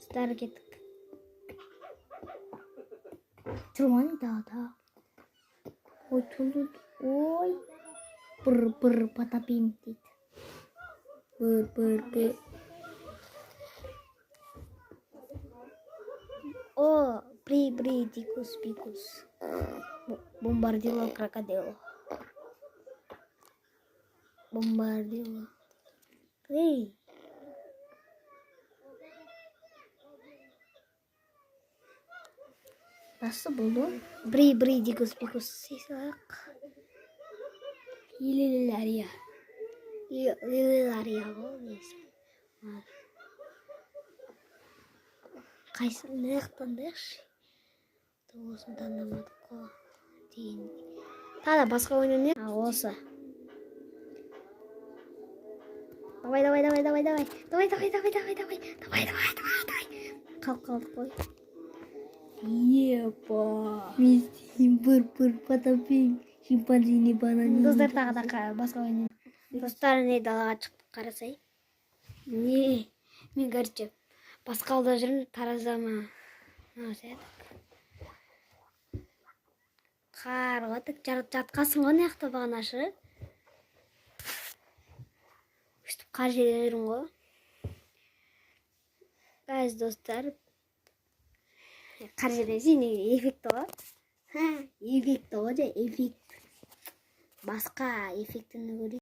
Достар кеттік. Тұрмай да. Ой, тұлды. Ой. Бір потопим дейді. Бір. О, бри, дикус, пикус. Бомбардило, крокодило. Бомбардило. Эй. Nasıl buldun? Bri, dicus, picus, sisak. Lililer ya. Bu neyse. Kaysı ne yaptındır? Doğusun tanımadık o. Değil. Daha başka oyun ne? Ha olsa. Давай. Kalk koy. Епа. Мистер бір потопим. Шимпанзини банани. Достар тағы да басқа ойын. Достар не далаға шықтық қарасай. Не? Мен көрчеп. Басқа алда жүрмін таразама. Қар отық жатқасың ғой неқті бағанашы. Үстіп қар жерде жүрмін ғой. Гайз достар. Қар жерде сені эффекті ғой. Эффекті ғой же эффект. Басқа эффектіні көрейік.